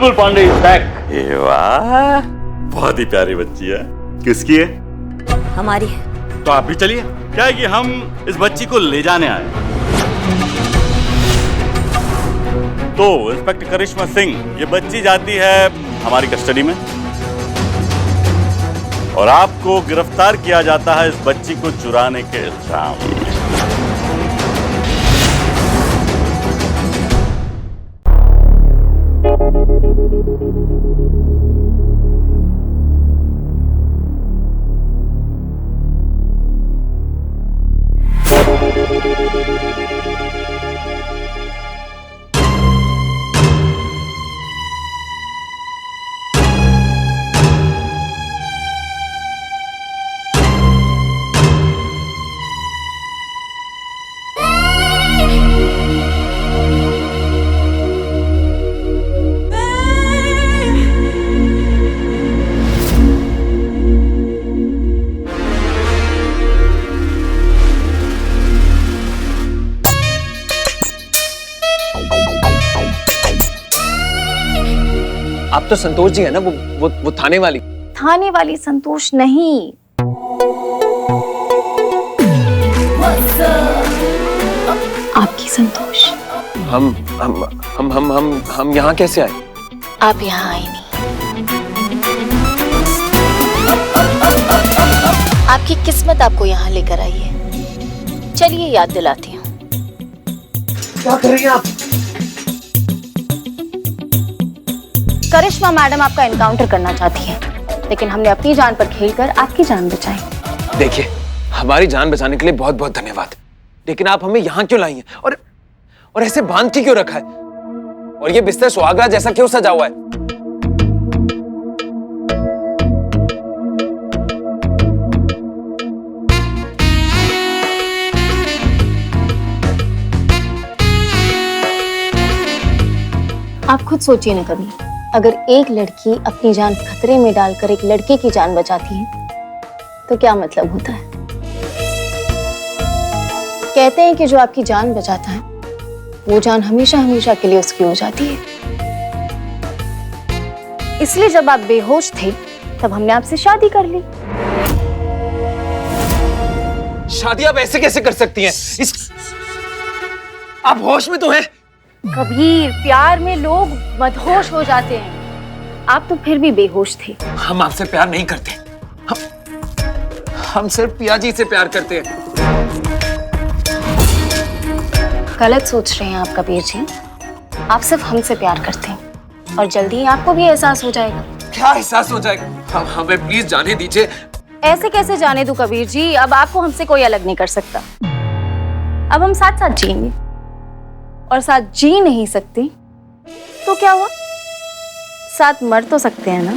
Bulbul Pandey is back. वाह, बहुत ही प्यारी बच्ची है। किसकी है? हमारी है। तो आप भी चलिए। क्या है कि हम इस बच्ची को ले जाने आए। तो इंस्पेक्टर करिश्मा सिंह, ये बच्ची जाती है हमारी कस्टडी में और आपको गिरफ्तार किया जाता है इस बच्ची को चुराने के इल्जाम में। आप तो संतोष जी है ना, वो थाने वाली। थाने वाली संतोष नहीं। आपकी संतोष। हम यहाँ कैसे आए? आप यहाँ आए नहीं। आपकी किस्मत आपको यहाँ लेकर आई है। चलिए याद दिलाती हूँ। क्या कर रही हैं आप? करिश्मा मैडम आपका एनकाउंटर करना चाहती है, लेकिन हमने अपनी जान पर खेलकर आपकी जान बचाई। देखिए, हमारी जान बचाने के लिए बहुत बहुत धन्यवाद, लेकिन आप हमें यहाँ क्यों लाई हैं? और ऐसे बांध के क्यों रखा है? और ये बिस्तर सुहागरात जैसा क्यों सजा हुआ है? आप खुद सोचिए ना कभी, अगर एक लड़की अपनी जान खतरे में डालकर एक लड़के की जान बचाती है तो क्या मतलब होता है। कहते हैं कि जो आपकी जान बचाता है वो जान हमेशा हमेशा के लिए उसकी हो जाती है। इसलिए जब आप बेहोश थे तब हमने आपसे शादी कर ली। शादी आप ऐसे कैसे कर सकती हैं? आप होश में तो हैं? कबीर, प्यार में लोग मदहोश हो जाते हैं। आप तो फिर भी बेहोश थे। हम आपसे प्यार नहीं करते। हम सिर्फ पिया जी से प्यार करते हैं। गलत सोच रहे हैं आप कबीर जी। आप सिर्फ हमसे प्यार करते हैं और जल्दी ही आपको भी एहसास हो जाएगा। क्या एहसास हो जाएगा? हमें प्लीज जाने दीजिए। ऐसे कैसे जाने दूं कबीर जी? अब आपको हमसे कोई अलग नहीं कर सकता। अब हम साथ साथ जिएंगे, और साथ जी नहीं सकते तो क्या हुआ, साथ मर तो सकते हैं ना।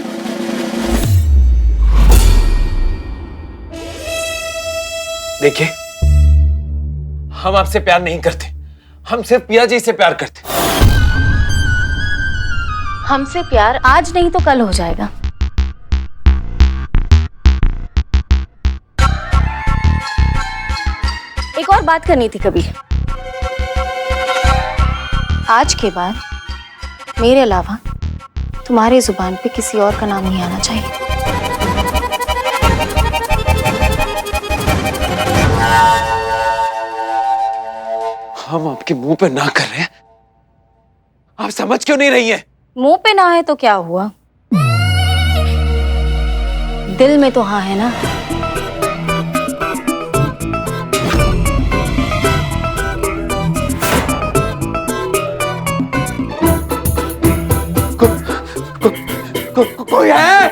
देखिए, हम आपसे प्यार नहीं करते, हम सिर्फ पिया जी से प्यार करते। हमसे प्यार आज नहीं तो कल हो जाएगा। एक और बात करनी थी कबीर। आज के बाद मेरे अलावा तुम्हारी जुबान पे किसी और का नाम नहीं आना चाहिए। हम आपके मुंह पे ना कर रहे हैं, आप समझ क्यों नहीं रही हैं? मुंह पे ना है तो क्या हुआ, दिल में तो हाँ है ना। कोई है?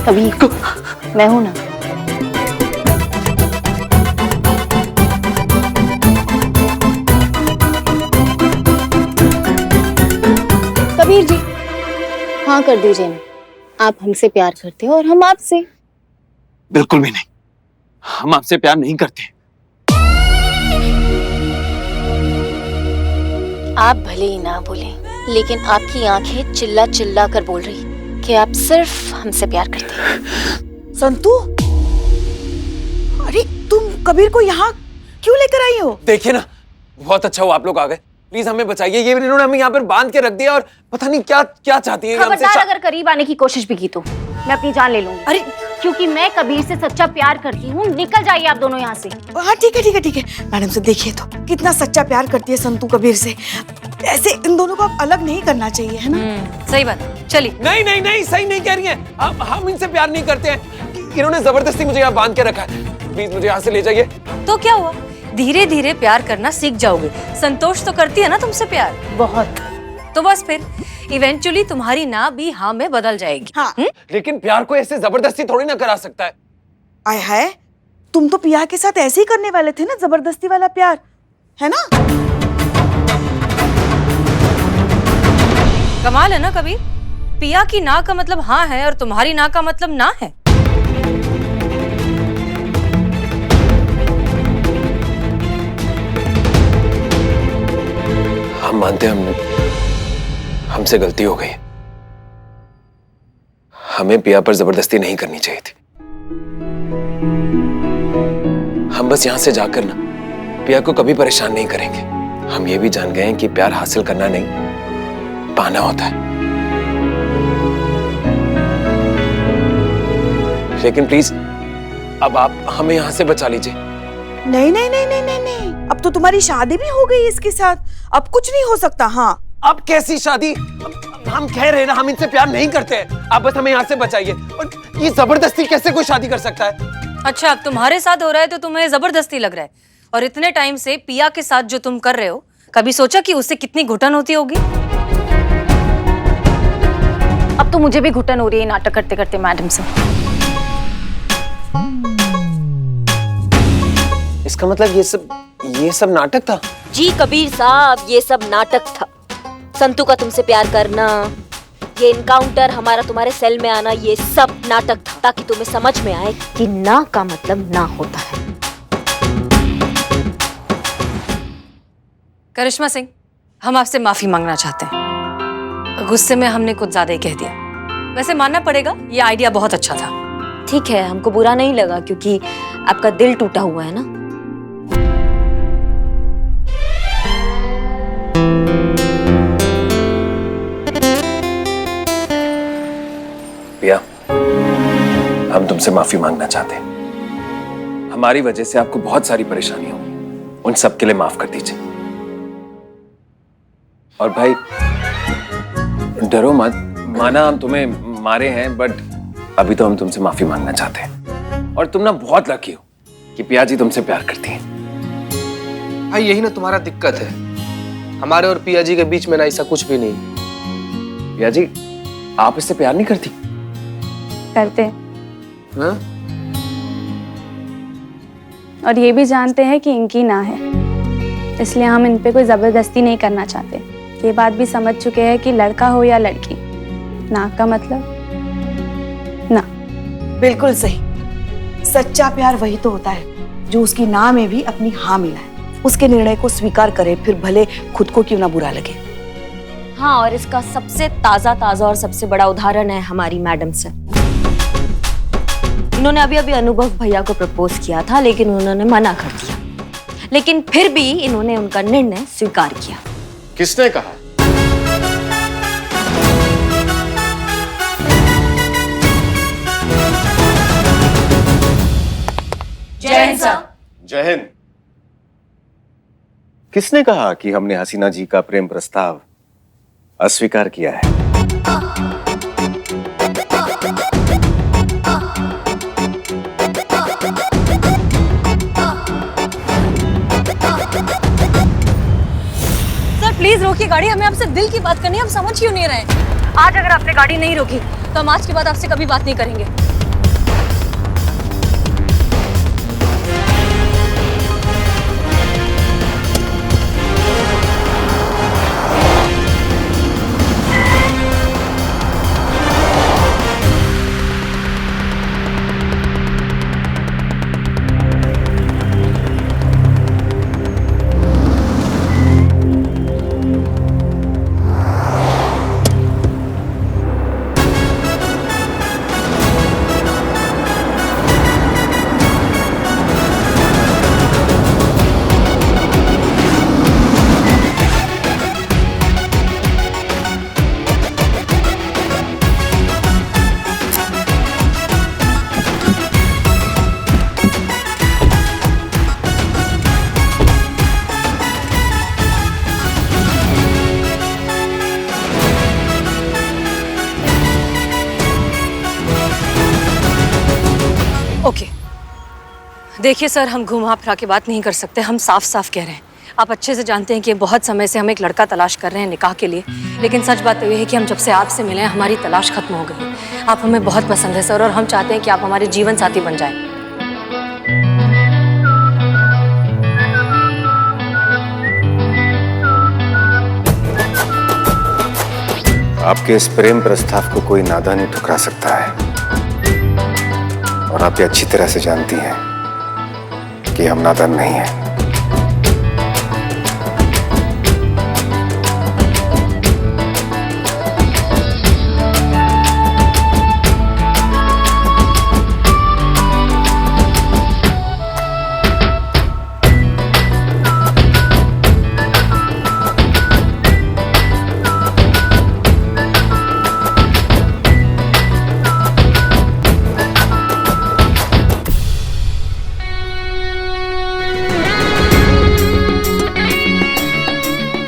कबीर, मैं हूं ना। कबीर जी, हाँ कर दीजिए ना। आप हमसे प्यार करते हो और हम आपसे। बिल्कुल भी नहीं, हम आपसे प्यार नहीं करते। आप भले ही ना बोलें, लेकिन आपकी आंखें चिल्ला चिल्ला कर बोल रही कि आप सिर्फ हमसे प्यार करते हैं। संतू, अरे तुम कबीर को यहाँ क्यों लेकर आई हो? देखिए ना, बहुत अच्छा हुआ आप लोग आ गए, प्लीज हमें बचाइए। ये इन्होंने हमें यहाँ पर बांध के रख दिया और पता नहीं क्या क्या चाहती है। खबरदार अगर करीब आने की कोशिश भी की तो मैं अपनी जान ले लूंगी। अरे क्योंकि मैं कबीर से सच्चा प्यार करती हूँ। निकल जाइए आप दोनों यहाँ से। हाँ ठीक है ठीक है ठीक है। मैडम से देखिए तो कितना सच्चा प्यार करती है संतू कबीर से। ऐसे इन दोनों को अब अलग नहीं करना चाहिए, है ना? सही बात, चलिए। नहीं नहीं नहीं, सही नहीं कह रही हैं। हम इनसे प्यार नहीं करते हैं। इन्होंने जबरदस्ती मुझे यहाँ बांध के रखा है। प्लीज मुझे यहाँ से ले जाइए। तो क्या हुआ, धीरे धीरे प्यार करना सीख जाओगे। संतोष तो करती है ना तुमसे प्यार बहुत। तो बस फिर इवेंचुअली तुम्हारी ना भी हाँ में बदल जाएगी। हाँ। लेकिन प्यार को ऐसे जबरदस्ती थोड़ी ना करा सकता है। आय हाय, तुम तो पिया के साथ ऐसे ही करने वाले थे ना, जबरदस्ती वाला प्यार, है ना? कमाल है ना कबीर, पिया की ना का मतलब हाँ है और तुम्हारी ना का मतलब ना है। हम मानते हैं हमसे गलती हो गई। हमें पिया पर जबरदस्ती नहीं करनी चाहिए थी। हम बस यहां से जाकर ना पिया को कभी परेशान नहीं करेंगे। हम ये भी जान गए हैं कि प्यार हासिल करना नहीं, पाना होता है। लेकिन प्लीज अब आप हमें यहां से बचा लीजिए। नहीं नहीं नहीं नहीं नहीं नहीं, अब तो तुम्हारी शादी भी हो गई इसके साथ, अब कुछ नहीं हो सकता। हाँ, अब कैसी शादी? हम कह रहे हैं ना हम इनसे प्यार नहीं करते हैं। आप बस हमें यहाँ से बचाइए। और ये जबरदस्ती कैसे कोई शादी कर सकता है? अच्छा, अब तुम्हारे साथ हो रहा है तो तुम्हें जबरदस्ती लग रहा है, और इतने टाइम से पिया के साथ जो तुम कर रहे हो, कभी सोचा कि उससे कितनी घुटन होती होगी? अब तो मुझे भी घुटन हो रही है नाटक करते करते मैडम से। इसका मतलब ये सब नाटक था? जी कबीर साहब, ये सब नाटक था। संतू का तुमसे प्यार करना, ये इनकाउंटर, हमारा तुम्हारे सेल में आना, ये सब नाटक था, ताकि तुम्हें समझ में आए कि ना का मतलब ना होता है। करिश्मा सिंह, हम आपसे माफी मांगना चाहते हैं। गुस्से में हमने कुछ ज्यादा ही कह दिया। वैसे मानना पड़ेगा, ये आइडिया बहुत अच्छा था। ठीक है, हमको बुरा नहीं लगा क्योंकि आपका दिल टूटा हुआ है ना। पिया, हम तुमसे माफी मांगना चाहते हैं। हमारी वजह से आपको बहुत सारी परेशानी हुई, उन सब के लिए माफ कर दीजिए। और भाई डरो मत, माना हम तुम्हें मारे हैं, बट अभी तो हम तुमसे माफी मांगना चाहते हैं। और तुम ना बहुत लकी हो कि पिया जी तुमसे प्यार करती हैं। भाई यही ना तुम्हारा दिक्कत है, हमारे और पिया जी के बीच में ना ऐसा कुछ भी नहीं। पिया जी, आप इससे प्यार नहीं करती? करते हैं, हाँ? और ये भी जानते हैं कि इनकी ना है, इसलिए हम इन पे कोई जबरदस्ती नहीं करना चाहते। ये बात भी समझ चुके हैं कि लड़का हो या लड़की, ना का मतलब ना। बिल्कुल सही। सच्चा प्यार वही तो होता है जो उसकी ना में भी अपनी हाँ मिलाए, उसके निर्णय को स्वीकार करे, फिर भले खुद को क्यों ना बुरा लगे। हाँ, और इसका सबसे ताजा और सबसे बड़ा उदाहरण है हमारी मैडम से। इन्होंने अभी अभी अनुभव भैया को प्रपोज किया था, लेकिन उन्होंने मना कर दिया। लेकिन फिर भी इन्होंने उनका निर्णय स्वीकार किया। किसने कहा? जय हिंद सर। जय हिंद। किसने कहा कि हमने हसीना जी का प्रेम प्रस्ताव अस्वीकार किया है? प्लीज रोकिए गाड़ी, हमें आपसे दिल की बात करनी है, हम समझ क्यों नहीं रहे हैं? आज अगर आपने गाड़ी नहीं रोकी तो हम आज के बाद आपसे कभी बात नहीं करेंगे। देखिए सर, हम घुमा फिरा के बात नहीं कर सकते, हम साफ साफ कह रहे हैं। आप अच्छे से जानते हैं कि बहुत समय से हम एक लड़का तलाश कर रहे हैं निकाह के लिए, लेकिन सच बात तो ये है कि हम जब से आपसे मिले हैं हमारी तलाश खत्म हो गई। आप हमें बहुत पसंद है सर, और हम चाहते हैं कि आप हमारे जीवन साथी बन जाएं। आपके इस प्रेम प्रस्ताव को कोई नादान नहीं ठुकरा सकता है, और आप ये अच्छी तरह से जानती हैं कि हम नादान नहीं हैं।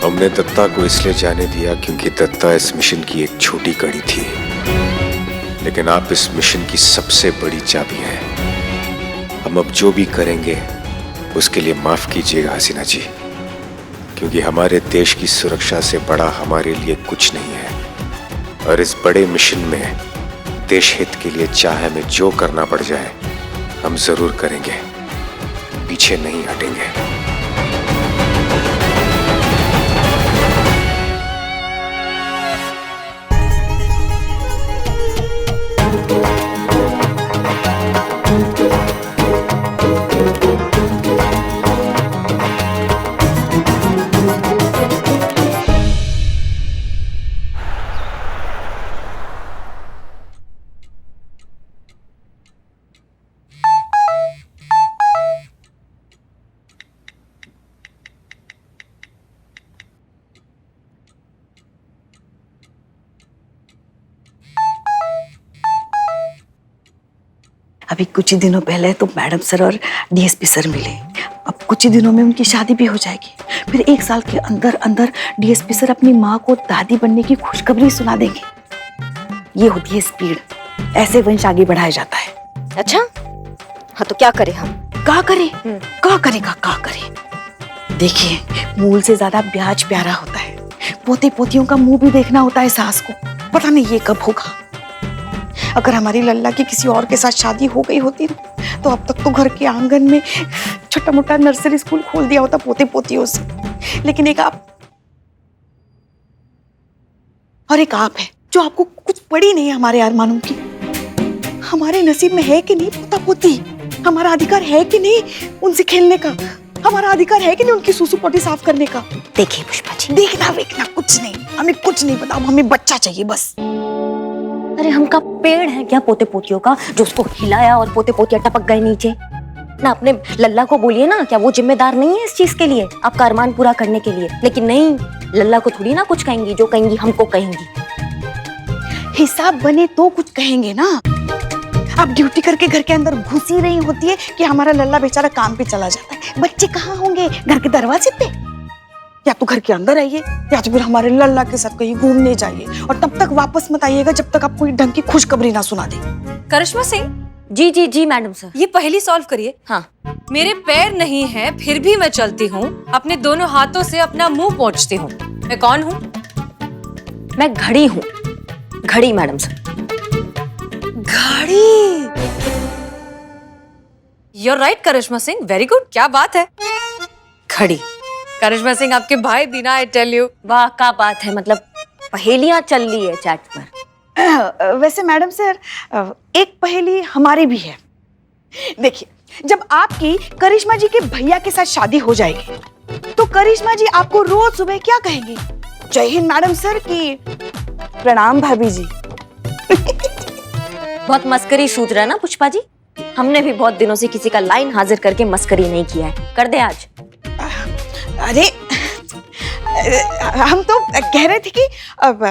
हमने दत्ता को इसलिए जाने दिया क्योंकि दत्ता इस मिशन की एक छोटी कड़ी थी, लेकिन आप इस मिशन की सबसे बड़ी चाबी हैं। हम अब जो भी करेंगे उसके लिए माफ कीजिएगा हसीना जी, क्योंकि हमारे देश की सुरक्षा से बड़ा हमारे लिए कुछ नहीं है, और इस बड़े मिशन में देश हित के लिए चाहे हमें जो करना पड़ जाए हम जरूर करेंगे, पीछे नहीं हटेंगे। अभी कुछ ही दिनों पहले तो मैडम सर और डीएसपी सर मिले, अब कुछ ही दिनों में उनकी शादी भी हो जाएगी। फिर 1 साल के अंदर अंदर डीएसपी सर अपनी माँ को दादी बनने की खुशखबरी सुना देंगे। ये होती है स्पीड, ऐसे वंश आगे बढ़ाया जाता है। अच्छा, हाँ तो क्या करें हम? क्या करे? देखिए, मूल से ज्यादा ब्याज प्यारा होता है। पोते पोतियों का मुंह भी देखना होता है सास को। पता नहीं ये कब होगा। अगर हमारी लल्ला की किसी और के साथ शादी हो गई होती ना, तो अब तक तो घर के आंगन में छोटा मोटा नर्सरी स्कूल खोल दिया होता पोते पोतियों से। लेकिन एक आप है जो आपको कुछ पड़ी नहीं है हमारे अरमानों की। हमारे नसीब में है कि नहीं पोता पोती? हमारा अधिकार है कि नहीं उनसे खेलने का? हमारा अधिकार है कि नहीं उनकी सूसू पोटी साफ करने का? देखिए पुष्पा जी, देखना वेखना कुछ नहीं, हमें कुछ नहीं पता। हमें बच्चा चाहिए बस। अरे हम का पेड़ है क्या पोते पोतियों का जो उसको हिलाया और पोते पोतियां टपक गए नीचे? ना अपने लल्ला को बोलिए ना, क्या वो जिम्मेदार नहीं है इस चीज के लिए, आपका अरमान पूरा करने के लिए? लेकिन नहीं, लल्ला को थोड़ी ना कुछ कहेंगी, जो कहेंगी हमको कहेंगी। हिसाब बने तो कुछ कहेंगे ना। आप ड्यूटी करके घर के अंदर घुस ही रही होती है कि हमारा लल्ला बेचारा काम पे चला जाता है। बच्चे कहाँ होंगे? घर के दरवाजे पे। या तो घर के अंदर आइए, या तो फिर हमारे लल्ला के साथ कहीं घूमने जाइए, और तब तक वापस मत आइएगा जब तक आप कोई ढंग की खुशखबरी ना सुना दे। करिश्मा सिंह, जी जी जी मैडम सर। ये पहली सॉल्व करिए। हाँ, मेरे पैर नहीं हैं, फिर भी मैं चलती हूँ, अपने दोनों हाथों से अपना मुंह पोंछती हूँ। मैं कौन हूँ? मैं घड़ी हूँ। घड़ी मैडम सर। घड़ी। You're right, Karishma Singh, very good, क्या बात है। घड़ी। करिश्मा सिंह आपके भाई बिना, आई टेल यू। वाह, क्या बात है, मतलब पहेलियां चल रही है चैट पर। वैसे मैडम सर, एक पहेली हमारी भी है। देखिए, जब आपकी करिश्मा जी के भैया के साथ शादी हो जाएगी तो करिश्मा जी आपको रोज सुबह क्या कहेंगी? जय हिंद मैडम सर की प्रणाम भाभी जी। बहुत मस्करी सूझ रहा है ना पुष्पा जी? हमने भी बहुत दिनों से किसी का लाइन हाजिर करके मस्करी नहीं किया है, कर दे आज। अरे हम तो कह रहे थे कि अब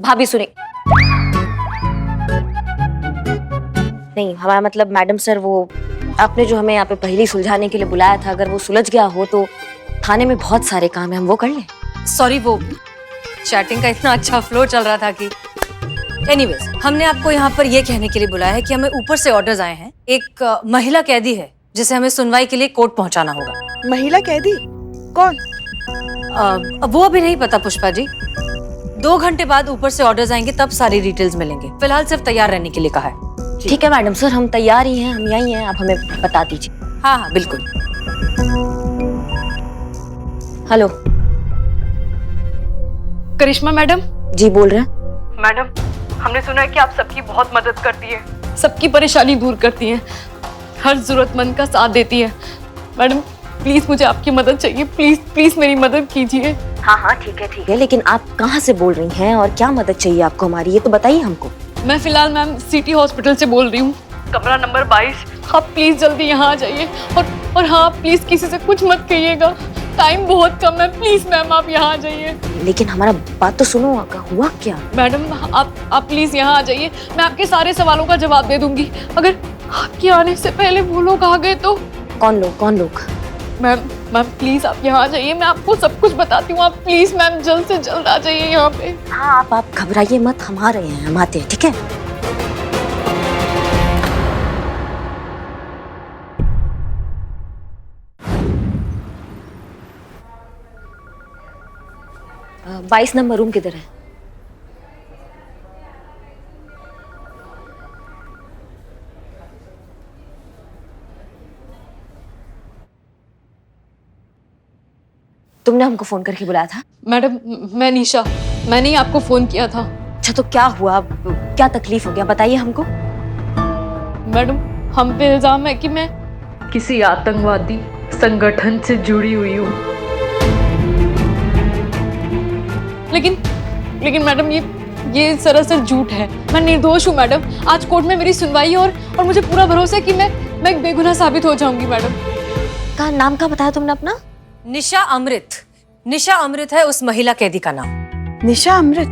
भाभी सुने। नहीं, हमारा मतलब मैडम सर, वो आपने जो हमें यहाँ पे पहेली सुलझाने के लिए बुलाया था, अगर वो सुलझ गया हो तो थाने में बहुत सारे काम है, हम वो कर लें। सॉरी, वो चैटिंग का इतना अच्छा फ्लो चल रहा था कि एनीवेज, हमने आपको यहाँ पर ये कहने के लिए बुलाया है कि हमें ऊपर से ऑर्डर्स आए हैं एक महिला कैदी है जिसे हमें सुनवाई के लिए कोर्ट पहुंचाना होगा। महिला कैदी कौन? वो अभी नहीं पता पुष्पा जी। 2 घंटे बाद ऊपर से ऑर्डर्स आएंगे, तब सारी डिटेल्स मिलेंगे। फिलहाल सिर्फ तैयार रहने के लिए कहा है। ठीक है मैडम सर, हम तैयार ही हैं, हम यहीं हैं, आप हमें बता दीजिए। हाँ हाँ बिल्कुल। हेलो करिश्मा मैडम। जी बोल रहे हैं। मैडम हमने सुना है कि आप सबकी बहुत मदद करती हैं, सबकी परेशानी दूर करती हैं, हर जरूरतमंद का साथ देती हैं। मैडम प्लीज मुझे आपकी मदद चाहिए, प्लीज प्लीज मेरी मदद कीजिए। हाँ ठीक है, लेकिन आप कहाँ से बोल रही हैं और क्या मदद चाहिए आपको हमारी, ये तो बताइए हमको। मैं फिलहाल मैम सिटी हॉस्पिटल से बोल रही हूँ, कमरा नंबर 22। आप प्लीज जल्दी यहाँ आ जाइए और हाँ प्लीज किसी से कुछ मत कहिएगा, टाइम बहुत कम है, प्लीज मैम आप यहाँ आ जाइए। लेकिन हमारा बात तो सुनो, हुआ क्या? मैडम आप प्लीज यहाँ आ जाइए, मैं आपके सारे सवालों का जवाब दे दूंगी। अगर आपके आने से पहले वो लोग आ गए तो? कौन लोग? मैम प्लीज आप यहाँ आ जाइए, मैं आपको सब कुछ बताती हूँ। आप प्लीज मैम जल्द से जल्द आ जाइए यहाँ पे। हाँ आप घबराइए मत, हम आ रहे हैं, हम आते हैं, ठीक है? अ, 22 नंबर रूम किधर है? तुमने हमको फोन करके बुलाया था? मैडम मैं निशा, मैंने ही आपको फोन किया था। अच्छा तो क्या हुआ, क्या तकलीफ हो गया, बताइए हमको। मैडम हम पे इल्जाम है कि मैं किसी आतंकवादी संगठन से जुड़ी हुई हूँ। लेकिन मैडम ये सरासर झूठ है, मैं निर्दोष हूँ मैडम। आज कोर्ट में मेरी सुनवाई है और मुझे पूरा भरोसा है कि मैं बेगुनाह साबित हो जाऊंगी मैडम। का नाम क्या बताया तुमने अपना? निशा अमृत है उस महिला कैदी का नाम। निशा अमृत,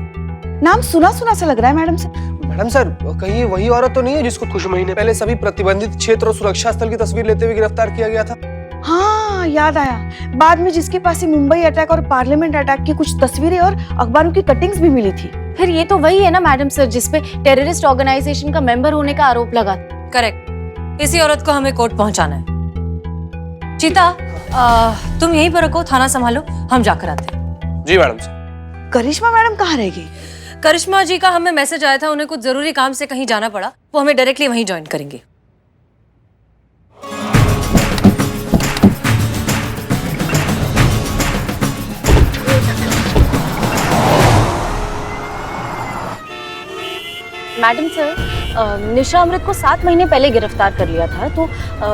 नाम सुना सा लग रहा है मैडम सर। मैडम सर कहीं वही औरत तो नहीं है जिसको कुछ महीने पहले सभी प्रतिबंधित क्षेत्र और सुरक्षा स्थल की तस्वीर लेते हुए गिरफ्तार किया गया था? हाँ याद आया, बाद में जिसके पास मुंबई अटैक और पार्लियामेंट अटैक की कुछ तस्वीरें और अखबारों की कटिंग्स भी मिली थी। फिर ये तो वही है ना मैडम सर जिसपे टेररिस्ट ऑर्गेनाइजेशन का मेंबर होने का आरोप लगा। करेक्ट, इसी औरत को हमें कोर्ट पहुंचाना है। चीता तुम यहीं पर रखो, थाना संभालो, हम जाकर आते हैं। जी मैडम सर। करिश्मा मैडम कहाँ रहेगी? करिश्मा जी का हमें मैसेज आया था, उन्हें कुछ जरूरी काम से कहीं जाना पड़ा, वो हमें डायरेक्टली वहीं ज्वाइन करेंगे। मैडम सर, निशा अमृत को 7 महीने पहले गिरफ्तार कर लिया था, तो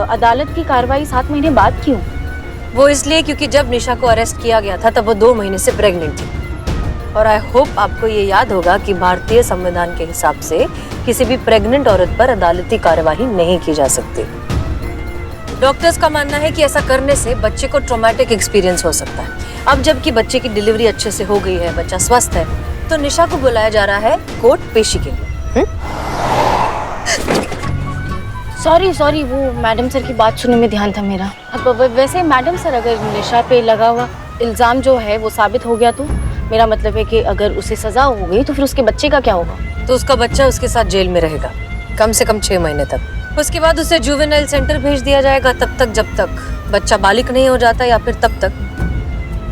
अदालत की कार्रवाई 7 महीने बाद क्यों? वो इसलिए क्योंकि जब निशा को अरेस्ट किया गया था तब वो 2 महीने से प्रेग्नेंट थी। और आई होप आपको ये याद होगा कि भारतीय संविधान के हिसाब से किसी भी प्रेग्नेंट औरत पर अदालती कार्यवाही नहीं की जा सकती। डॉक्टर्स का मानना है कि ऐसा करने से बच्चे को ट्रॉमेटिक एक्सपीरियंस हो सकता है। अब जबकि बच्चे की डिलीवरी अच्छे से हो गई है, बच्चा स्वस्थ है, तो निशा को बुलाया जा रहा है कोर्ट पेशी के लिए। सॉरी, वो मैडम सर की बात सुनने में ध्यान था मेरा। अब वैसे मैडम सर, अगर निशा पे लगा हुआ इल्जाम जो है वो साबित हो गया तो मेरा मतलब है कि अगर उसे सजा हो गई तो फिर उसके बच्चे का क्या होगा? तो उसका बच्चा उसके साथ जेल में रहेगा कम से कम 6 महीने तक। उसके बाद उसे जुवेनाइल सेंटर भेज दिया जाएगा तब तक जब तक बच्चा बालिग नहीं हो जाता, या फिर तब तक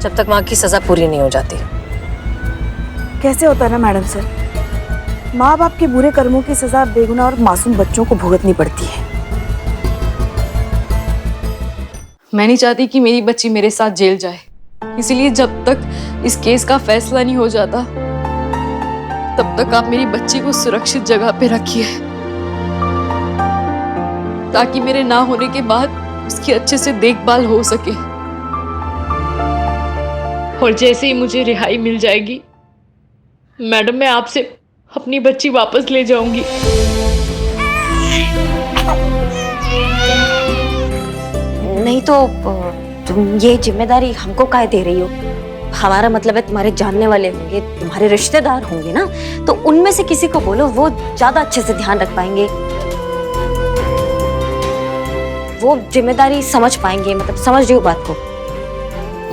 जब तक माँ की सजा पूरी नहीं हो जाती। कैसे होता है ना मैडम सर, माँ बाप के बुरे कर्मों की सजा बेगुनाह और मासूम बच्चों को भुगतनी पड़ती है। मैं नहीं चाहती कि मेरी बच्ची मेरे साथ जेल जाए, इसीलिए जब तक इस केस का फैसला नहीं हो जाता तब तक आप मेरी बच्ची को सुरक्षित जगह पे रखिए, ताकि मेरे ना होने के बाद उसकी अच्छे से देखभाल हो सके। और जैसे ही मुझे रिहाई मिल जाएगी मैडम, मैं आपसे अपनी बच्ची वापस ले जाऊंगी। नहीं तो तुम ये जिम्मेदारी हमको काहे दे रही हो? हमारा मतलब है तुम्हारे जानने वाले होंगे, तुम्हारे रिश्तेदार होंगे ना, तो उनमें से किसी को बोलो, वो ज्यादा अच्छे से ध्यान रख पाएंगे, वो जिम्मेदारी समझ पाएंगे। मतलब समझ रही हो बात को?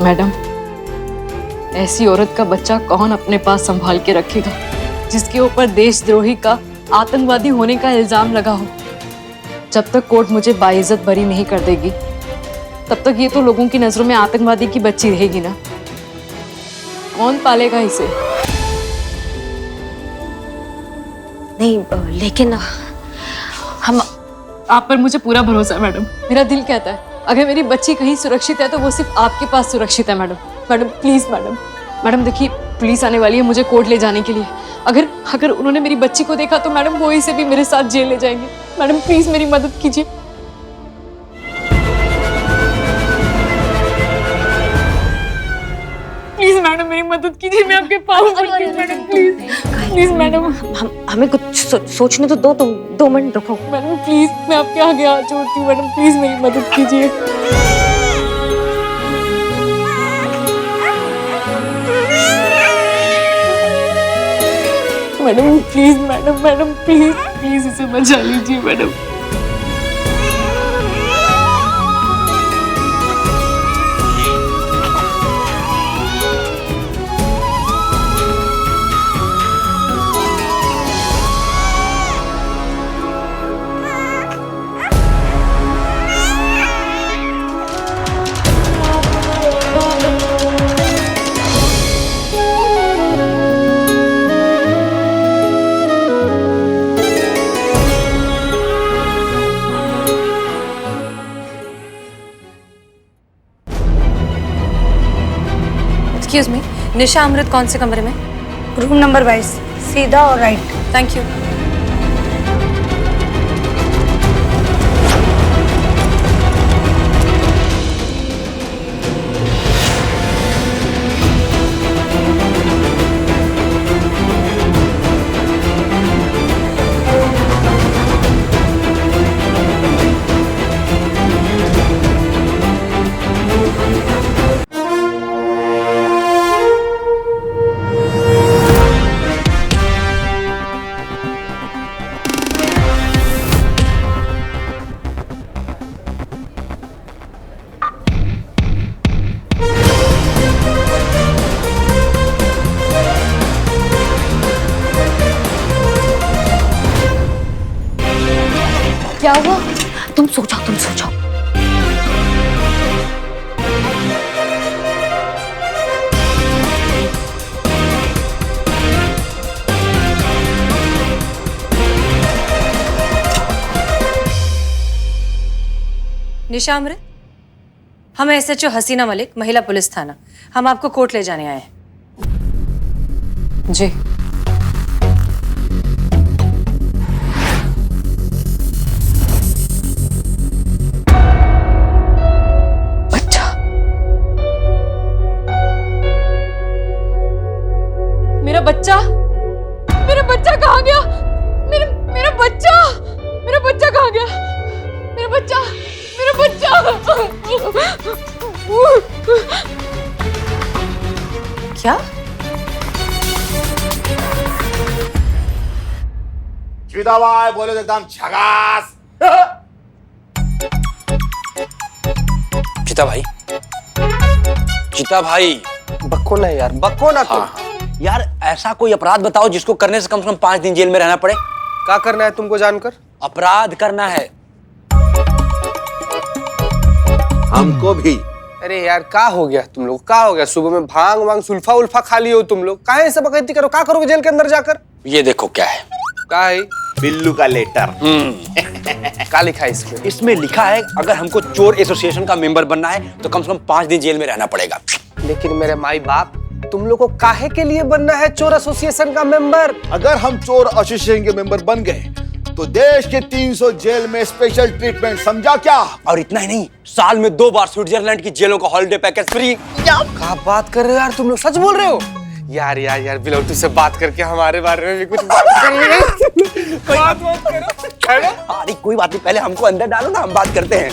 मैडम, ऐसी औरत का बच्चा कौन अपने पास संभाल के रखेगा जिसके ऊपर देशद्रोही का, आतंकवादी होने का इल्जाम लगा हो? जब तक कोर्ट मुझे बाइज्जत बरी नहीं कर देगी तब तक ये तो लोगों की नजरों में आतंकवादी की बच्ची रहेगी ना। कौन पालेगा इसे? नहीं लेकिन हम आप पर मुझे पूरा भरोसा है मैडम। मेरा दिल कहता है अगर मेरी बच्ची कहीं सुरक्षित है तो वो सिर्फ आपके पास सुरक्षित है मैडम। मैडम प्लीज मैडम देखिए पुलिस आने वाली है मुझे कोर्ट ले जाने के लिए। अगर उन्होंने मेरी बच्ची को देखा तो मैडम वो इसे भी मेरे साथ जेल ले जाएंगे। मैडम प्लीज मेरी मदद कीजिए। प्लीज मैडम मेरी मदद कीजिए, मैं आपके पाँव पड़ती हूँ मैडम, प्लीज मैडम। हमें कुछ सोचने तो दो, तुम 2 मिनट रुको। मैडम प्लीज मैं आपके आगे हाथ जोड़ती हूँ मैडम, प्लीज मेरी मदद कीजिए। मैडम प्लीज मैडम प्लीज इसे बचा लीजिए मैडम। एक्सक्यूज मी, निशा अमृत कौन से कमरे में? रूम नंबर 22, सीधा और राइट। Thank you. क्या हुआ? तुम सो जाओ। निशा अमृत, हम SHO हसीना मलिक, महिला पुलिस थाना। हम आपको कोर्ट ले जाने आए हैं। जी मेरा बच्चा कहाँ गया? मेरा बच्चा कहाँ गया? मेरा बच्चा क्या? चिदाबाई बोले तो एकदम झकास। चिता भाई बक्को ना यार, बक्को ना तुम। यार ऐसा कोई अपराध बताओ जिसको करने से कम 5 दिन जेल में रहना पड़े। क्या करना है तुमको जानकर? अपराध करना है हमको भी। अरे यार क्या हो गया तुम लोग? क्या हो गया? सुबह में भांग वांग सुल्फा उल्फा खा लिए हो तुम लोग? काहे ऐसे बकैती करो? क्या करोगे जेल के अंदर जाकर? ये देखो क्या है। क्या है? बिल्लू का लेटर। क्या लिखा है इसमें? इसमें लिखा है अगर हमको चोर एसोसिएशन का मेंबर बनना है तो कम से कम 5 दिन जेल में रहना पड़ेगा। लेकिन मेरे माई बाप, तुम लोग को काहे के लिए बनना है चोर एसोसिएशन का मेंबर? अगर हम चोर एसोसिएशन के मेंबर बन गए तो देश के 300 जेल में स्पेशल ट्रीटमेंट, समझा क्या? और इतना ही नहीं, साल में 2 बार स्विट्जरलैंड की जेलों का हॉलिडे पैकेज फ्री। क्या बात कर रहे हो यार तुम लोग? सच बोल रहे हो? यार बिलौटी से बात करके हमारे बारे में भी कुछ बात करो। अरे कोई बात नहीं, पहले हमको अंदर डालो ना, हम बात करते हैं।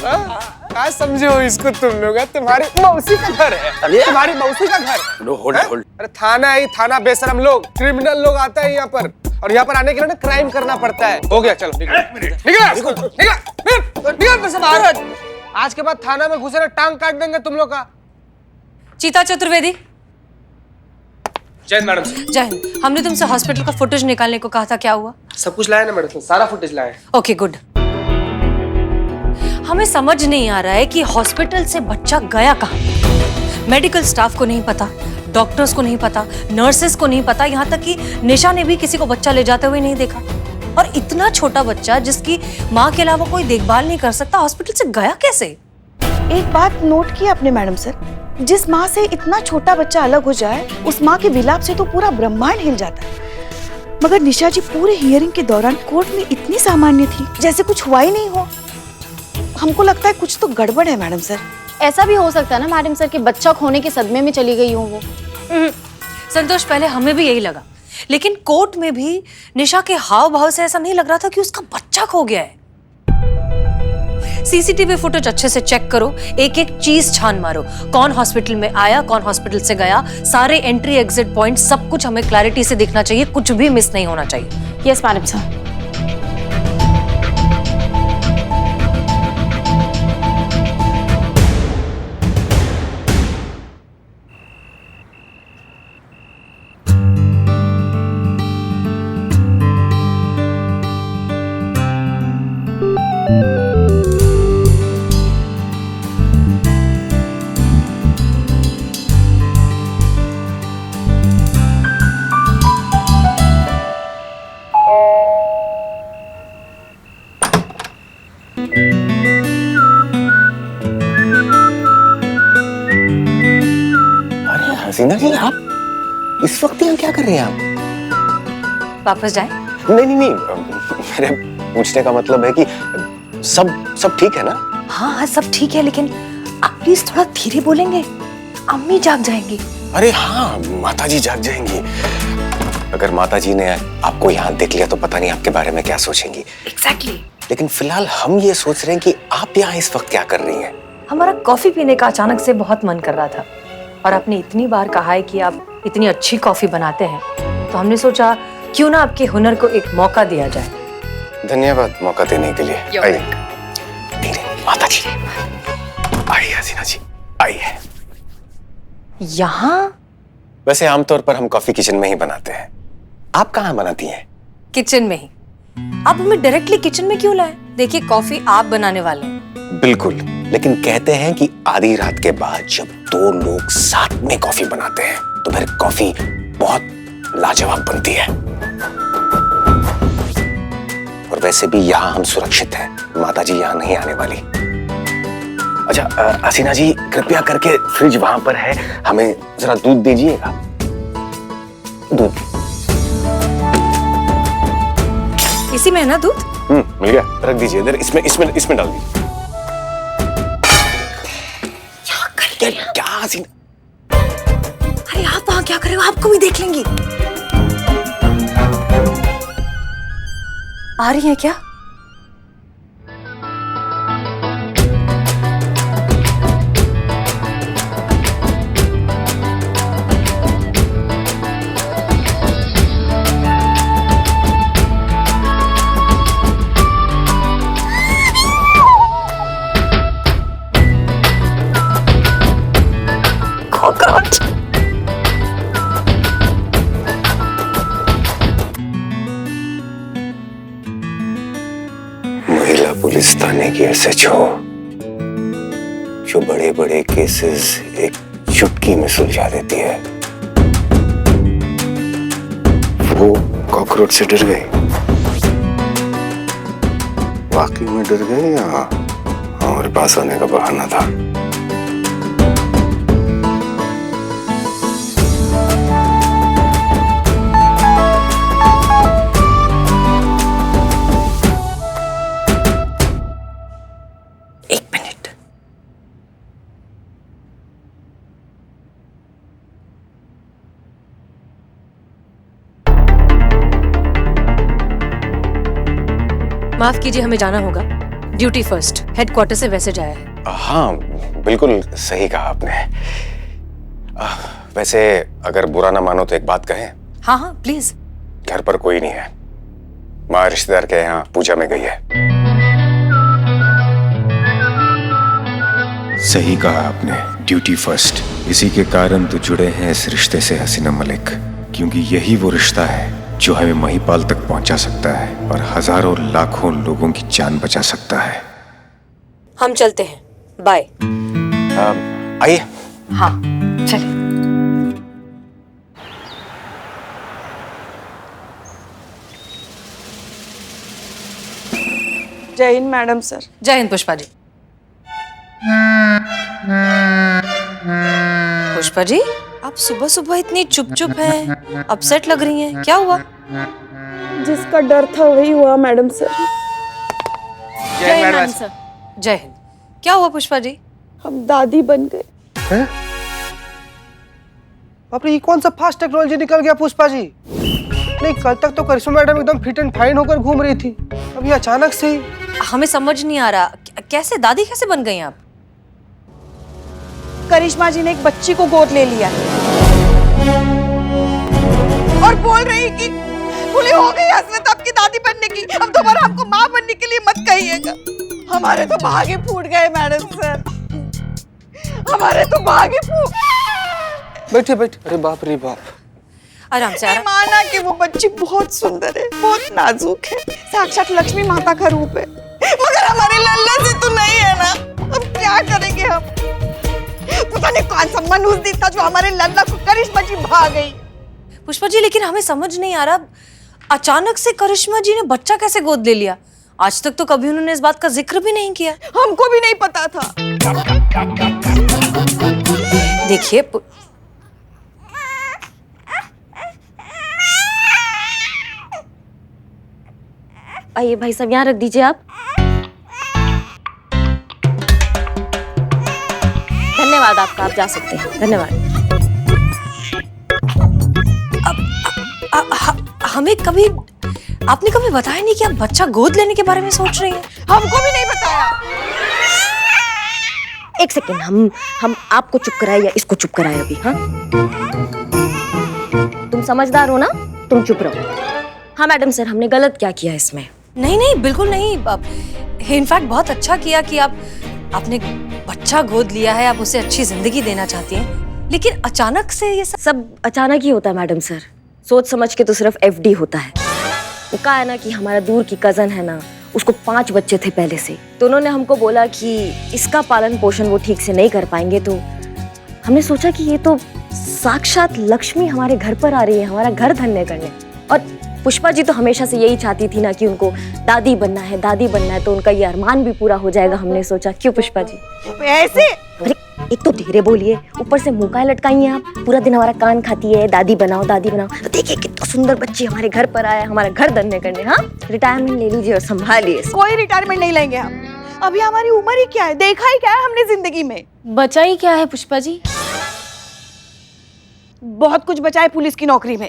क्या समझे हो इसको तुम लोग? तुम्हारी मौसी का घर है। अरे तुम्हारी मौसी का घर। होल्ड। अरे थाना है, थाना बेशरम लोग, क्रिमिनल लोग आता है यहाँ पर, और यहाँ पर आने के लिए ना क्राइम करना पड़ता है। हो गया, चलो निकल। आज के बाद थाना में घुसे ना टांग काट देंगे तुम लोग का। चीता चतुर्वेदी। जय मैडम। जय हिंद। हमने तुमसे हॉस्पिटल का फुटेज निकालने को कहा था, क्या हुआ? सब कुछ लाया ना मैडम, सारा फुटेज लाया। Okay good. हमें समझ नहीं आ रहा है कि हॉस्पिटल से बच्चा गया कहाँ। मेडिकल स्टाफ को नहीं पता, डॉक्टर्स को नहीं पता, नर्सेस को नहीं पता, यहाँ तक कि निशा ने भी किसी को बच्चा ले जाते हुए नहीं देखा। और इतना छोटा बच्चा जिसकी माँ के अलावा कोई देखभाल नहीं कर सकता, हॉस्पिटल से गया कैसे? एक बात नोट की आपने मैडम सर, जिस माँ से इतना छोटा बच्चा अलग हो जाए, उस माँ के विलाप से तो पूरा ब्रह्मांड हिल जाता है। मगर निशा जी पूरे हियरिंग के दौरान कोर्ट में इतनी सामान्य थी, जैसे कुछ हुआ ही नहीं हो। हमको लगता है कुछ तो गड़बड़ है मैडम सर। ऐसा भी हो सकता है ना मैडम सर कि बच्चा खोने के सदमे में चली गई हो वो। संतोष, पहले हमें भी यही लगा, लेकिन कोर्ट में भी निशा के हाव भाव से ऐसा नहीं लग रहा था कि उसका बच्चा खो गया है। सीसीटीवी फुटेज अच्छे से चेक करो, एक एक चीज छान मारो, कौन हॉस्पिटल में आया, कौन हॉस्पिटल से गया, सारे एंट्री एग्जिट पॉइंट, सब कुछ हमें क्लैरिटी से दिखना चाहिए, कुछ भी मिस नहीं होना चाहिए। Yes madam sir. Haseena ji, आप इस वक्त यहाँ क्या कर रहे हैं आप? वापस जाए? नहीं, मेरे पूछने का मतलब है कि सब ठीक है ना? हाँ, सब ठीक है, लेकिन आप प्लीज थोड़ा धीरे बोलेंगे, अम्मी जाग जाएंगी। अरे हाँ, माताजी जाग जाएंगी। अगर माताजी ने आपको यहाँ देख लिया तो पता नहीं आपके बारे में क्या सोचेंगी। एग्जैक्टली। लेकिन फिलहाल हम ये सोच रहे हैं कि आप यहाँ इस वक्त क्या कर रही हैं? हमारा कॉफी पीने का अचानक से बहुत मन कर रहा था, और आपने इतनी बार कहा है कि आप इतनी अच्छी कॉफी बनाते हैं, तो हमने सोचा क्यों ना आपके हुनर को एक मौका दिया जाए। धन्यवाद मौका देने के लिए। आइए माता जी, आइए हसीना जी, आइए। यहाँ वैसे आमतौर पर हम कॉफी किचन में ही बनाते हैं, आप कहाँ बनाती हैं? किचन में ही। आप हमें डायरेक्टली किचन में क्यों लाए? देखिए, कॉफी आप बनाने वाले हैं। बिल्कुल, लेकिन कहते हैं कि आधी रात के बाद जब दो लोग साथ में कॉफी बनाते हैं तो फिर कॉफी बहुत लाजवाब बनती है। और वैसे भी यहाँ हम सुरक्षित हैं, माताजी यहाँ नहीं आने वाली। अच्छा हसीना जी, कृपया करके फ्रिज वहां पर है, हमें जरा दूध दीजिएगा। दूध इसी में है ना दूध? मिल गया, रख दीजिए इधर, इसमें डाल दीजिए। क्या हसीना? अरे आप वहां क्या कर रहे हो? आपको भी देख लेंगी। आ रही है क्या? महिला पुलिस थाने की SHO जो बड़े बड़े केसेस एक चुटकी में सुलझा देती है, वो कॉकरोच से डर गई। वाकई में डर गई या हमारे पास आने का बहाना था? माफ कीजिए, हमें जाना होगा। ड्यूटी फर्स्ट, हेडक्वार्टर से मैसेज आया है। हाँ, बिल्कुल सही कहा आपने। वैसे अगर बुरा ना मानो तो एक बात कहें? हाँ हाँ प्लीज। घर पर कोई नहीं है, माँ रिश्तेदार के यहाँ पूजा में गई है। सही कहा आपने, ड्यूटी फर्स्ट। इसी के कारण तो जुड़े हैं इस रिश्ते से हसीना मलिक, क्योंकि यही वो रिश्ता है जो हमें महिपाल तक पहुंचा सकता है और हजारों लाखों लोगों की जान बचा सकता है। हम चलते हैं, बाय। आइए। हाँ चलिए। जय हिंद मैडम सर। जय हिंद पुष्पा जी। पुष्पा जी, आप सुबह सुबह इतनी चुप चुप हैं, अपसेट लग रही हैं, क्या हुआ? जिसका डर था वही हुआ मैडम सर। जय हिंद मैडम सर। जय हिंद। क्या हुआ पुष्पा जी? हम दादी बन गए। बाप रे, ये कौन सा फास्ट टेक्नोलॉजी निकल गया पुष्पा जी? नहीं, कल तक तो करिश्मा मैडम एकदम फिट एंड फाइन होकर घूम रही थी, अभी अचानक से ही। हमें समझ नहीं आ रहा, कैसे दादी कैसे बन गई आप? करिश्मा जी ने एक बच्ची को गोद ले लिया और बोल रही कि भूली हो गई हसरत आपकी दादी बनने की, अब दोबारा हमको माँ बनने के लिए मत कहिएगा। हमारे तो भागे फूट गए मैडम सर, हमारे तो भागे फूट। बैठे बैठे। अरे बाप रे बाप। आराम से आराम। माना कि वो बच्ची बहुत सुंदर है, बहुत नाजुक है, साक्षात लक्ष्मी माता का रूप है, मगर हमारे लल्ला से तो नहीं है ना। अब क्या करेंगे हम? पता नहीं कौन सा मनुष्य था जो हमारे लल्ला को करिश्मा जी भाग गई। पुष्पा जी, लेकिन हमें समझ नहीं आ रहा, अचानक से करिश्मा जी ने बच्चा कैसे गोद ले लिया? आज तक तो कभी उन्होंने इस बात का जिक्र भी नहीं किया। हमको भी नहीं पता था। देखिए आइए भाई साहब, यहाँ रख दीजिए आप। धन्यवाद आपका, आप जा सकते हैं। धन्यवाद। हमें कभी आपने कभी बताया नहीं कि आप बच्चा गोद लेने के बारे में सोच रही हैं? हमको भी नहीं बताया। एक सेकेंड, हम आपको चुप कराए या इसको चुप कराए अभी? हाँ, तुम समझदार हो ना, तुम चुप रहो। हाँ मैडम सर, हमने गलत क्या किया इसमें? नहीं नहीं, बिल्कुल नहीं। इनफैक्ट बहुत अच्छा किया कि आपने बच्चा गोद लिया है, आप उसे अच्छी जिंदगी देना चाहती हैं, लेकिन अचानक से ये सब अचानक ही होता है मैडम सर, सोच समझ के तो सिर्फ एफडी होता है। वो कहा है ना कि हमारा दूर की कजन है ना, उसको 5 बच्चे थे पहले से, तो उन्होंने हमको बोला कि इसका पालन पोषण वो ठीक से नहीं कर पाएंगे, तो हमने सोचा कि ये तो साक्षात लक्ष्मी हमारे घर पर आ रही है, हमारा घर धन्य करने। और पुष्पा जी तो हमेशा से यही चाहती थी ना कि उनको दादी बनना है, दादी बनना है, तो उनका ये अरमान भी पूरा हो जाएगा, हमने सोचा। क्यों पुष्पा जी? ऐसे? अरे एक तो धीरे बोलिए, ऊपर से मुंह का लटकाई हैं आप, पूरा दिन हमारा कान खाती है, दादी बनाओ दादी बनाओ। तो देखिए कितना सुंदर बच्ची हमारे घर पर आया, हमारा घर धन्य करने। हाँ, रिटायरमेंट ले लीजिए और संभालिए। कोई रिटायरमेंट नहीं लेंगे हम। अभी हमारी उम्र ही क्या है, देखा ही क्या है हमने जिंदगी में। बचा ही क्या है पुष्पा जी? बहुत कुछ बचा है पुलिस की नौकरी में।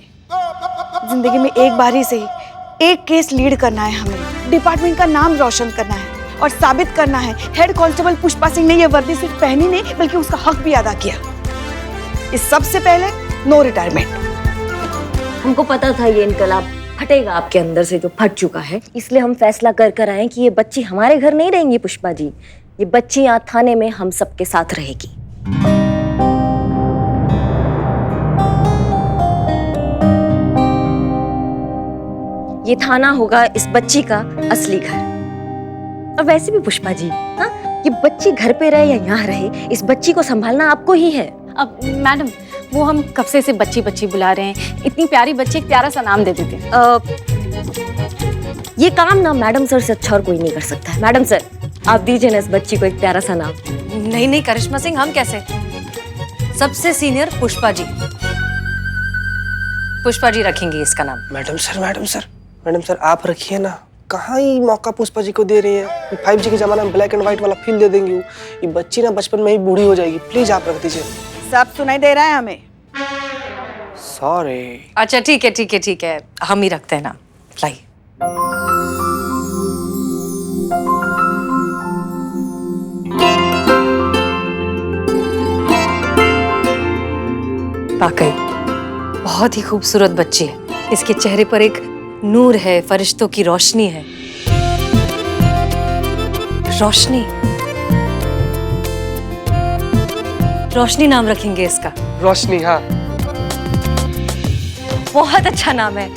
जिंदगी में एक बारी से ही एक केस लीड करना है हमें, डिपार्टमेंट का नाम रोशन करना है और साबित करना है हेड कांस्टेबल पुष्पा सिंह ने ये वर्दी सिर्फ पहनी नहीं बल्कि उसका हक भी अदा किया। इस सबसे पहले नो रिटायरमेंट। हमको पता था ये इनकलाब फटेगा आपके अंदर से, जो फट चुका है, इसलिए हम फैसला कर आए कि ये बच्ची हमारे घर नहीं रहेंगी पुष्पा जी, ये बच्ची यहाँ थाने में हम सबके साथ रहेगी। ये थाना होगा इस बच्ची का असली घर। और वैसे भी पुष्पा जी, हाँ, ये बच्ची घर पे रहे या यहाँ रहे, इस बच्ची को संभालना आपको ही है। अब मैडम, वो हम कब से इसे बच्ची बच्ची बुला रहे हैं, इतनी प्यारी बच्ची, एक प्यारा सा नाम दे देते। ये काम ना मैडम सर से अच्छा और कोई नहीं कर सकता है। मैडम सर, आप दीजिए ना इस बच्ची को एक प्यारा सा नाम। नहीं नहीं करिश्मा सिंह, हम कैसे? सबसे सीनियर पुष्पा जी, पुष्पा जी रखेंगे इसका नाम। मैडम सर आप रखिए ना, कहाँ ही मौका पुष्पा जी को दे रही है। 5G के जमाने में ब्लैक एंड व्हाइट वाला फील दे देंगे, ये बच्ची ना बचपन में ही बूढ़ी हो जाएगी। प्लीज आप रख दीजिए। सब सुनाई दे रहा है हमें। सॉरी। अच्छा ठीक है, हम ही रखते हैं नाम। लाइए। वाकई बहुत ही खूबसूरत बच्ची है, इसके चेहरे पर एक नूर है, फरिश्तों की रोशनी है। रोशनी नाम रखेंगे इसका। रोशनी? हाँ, बहुत अच्छा नाम है,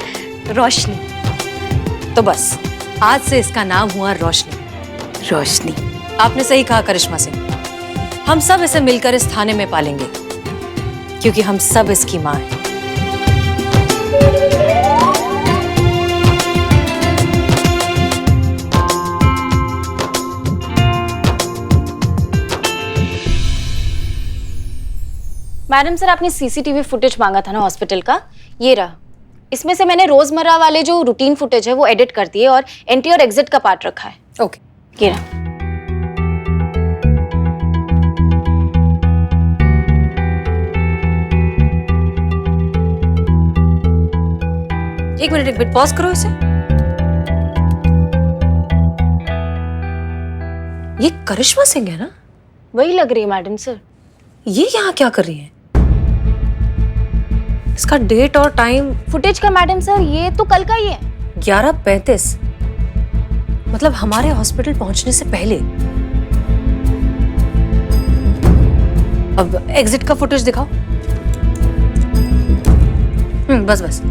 रोशनी। तो बस आज से इसका नाम हुआ रोशनी। आपने सही कहा करिश्मा सिंह, हम सब इसे मिलकर इस थाने में पालेंगे, क्योंकि हम सब इसकी माँ हैं। मैडम सर, आपने सीसीटीवी फुटेज मांगा था ना हॉस्पिटल का, ये रहा। इसमें से मैंने रोजमर्रा वाले जो रूटीन फुटेज है वो एडिट कर दिए और एंट्री और एग्जिट का पार्ट रखा है। ओके, ये रहा। एक मिनट पॉज करो इसे। ये करिश्मा सिंह है ना? वही लग रही है मैडम सर। ये यहाँ क्या कर रही है? इसका डेट और टाइम फुटेज का मैडम सर, ये तो कल का ही है। 11:35, मतलब हमारे हॉस्पिटल पहुंचने से पहले। अब एग्जिट का फुटेज दिखाओ। बस बस।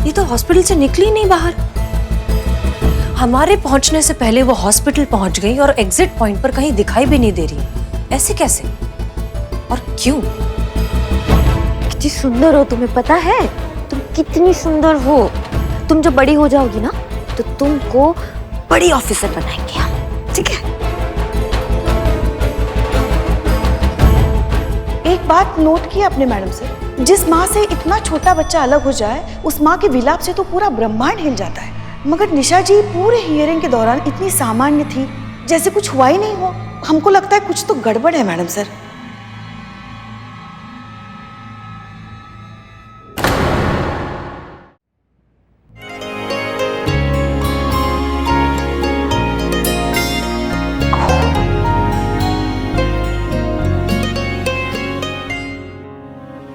ये तो हॉस्पिटल से निकली नहीं बाहर। हमारे पहुंचने से पहले वो हॉस्पिटल पहुंच गई और एग्जिट पॉइंट पर कहीं दिखाई भी नहीं दे रही। ऐसे कैसे और क्यों? कितनी सुंदर हो, तुम्हें पता है? तुम कितनी सुंदर हो। तुम जब बड़ी हो जाओगी ना तो तुमको बड़ी ऑफिसर बनाएंगे हम, ठीक है? एक बात नोट की आपने मैडम से, जिस माँ से इतना छोटा बच्चा अलग हो जाए, उस माँ के विलाप से तो पूरा ब्रह्मांड हिल जाता है। मगर निशा जी पूरे हियरिंग के दौरान इतनी सामान्य थी, जैसे कुछ हुआ ही नहीं हो। हमको लगता है कुछ तो गड़बड़ है मैडम सर।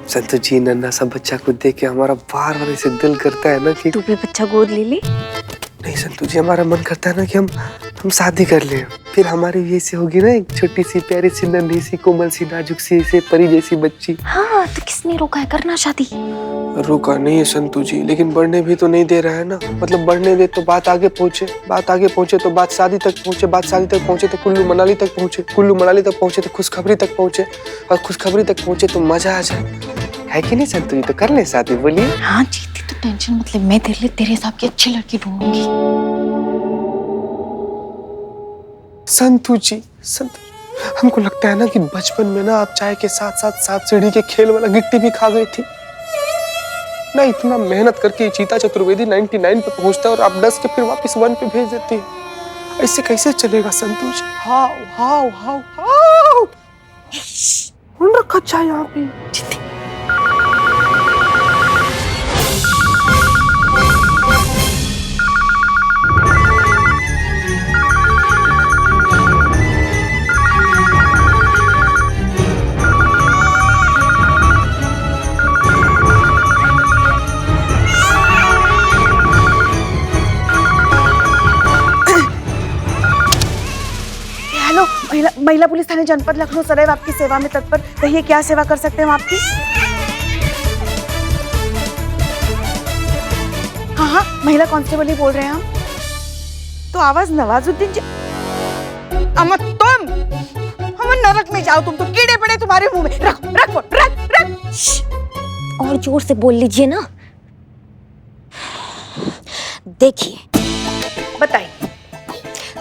संतु जी, नन्हा सा बच्चा को देख के हमारा बार बार ऐसे दिल करता है ना कि तू भी बच्चा गोद ले ले। नहीं संतु जी, हमारा मन करता है ना कि हम शादी कर लें। फिर हमारी ये से होगी ना एक छोटी सी प्यारी सी नन्ही सी कोमल सी नाजुक सी से परी जैसी बच्ची। हाँ, तो किसने रोका है करना शादी? रोका नहीं है संतु जी, लेकिन बढ़ने भी तो नहीं दे रहा है ना। मतलब बढ़ने दे तो बात आगे पहुंचे, बात आगे पहुंचे तो बात शादी तक पहुंचे, बात शादी तक पहुंचे तो कुल्लू मनाली तक पहुंचे, कुल्लू मनाली तक पहुंचे तो खुशखबरी तक पहुंचे, और खुशखबरी तक पहुंचे तो मजा आ जाए। है कि नहीं संतु जी? तो कर ले शादी, बोलिए। हाँ जीती, तो टेंशन मतलब, मैं तेरे लिए तेरे हिसाब की अच्छी लड़की ढूंढूंगी। संतु जी, हमको लगता है ना कि बचपन में ना आप चाय के साथ साथ 7 सीढ़ी के खेल वाला गिट्टी भी खा गई थी ना। इतना मेहनत करके चीता चतुर्वेदी 99 पे पहुंचता है और आप 10 के फिर वापस 1 पे भेज देती है। ऐसे कैसे चलेगा संतु जी? हाउ हाउ हाउ हाउ कौन रखा चाय यहाँ पे? महिला पुलिस थाने जनपद लखनऊ सदैव आपकी सेवा में तत्पर। कहिए क्या सेवा कर सकते हैं हम आपकी? हाँ हाँ, महिला कांस्टेबल ही बोल रहे हैं हम। तो आवाज नवाजुद्दीन जी। अमर तुम, हम नरक में जाओ, तुम तो कीड़े पड़े तुम्हारे मुंह में। रख रख रख रख। और जोर से बोल लीजिए ना। देखिए, बताइए।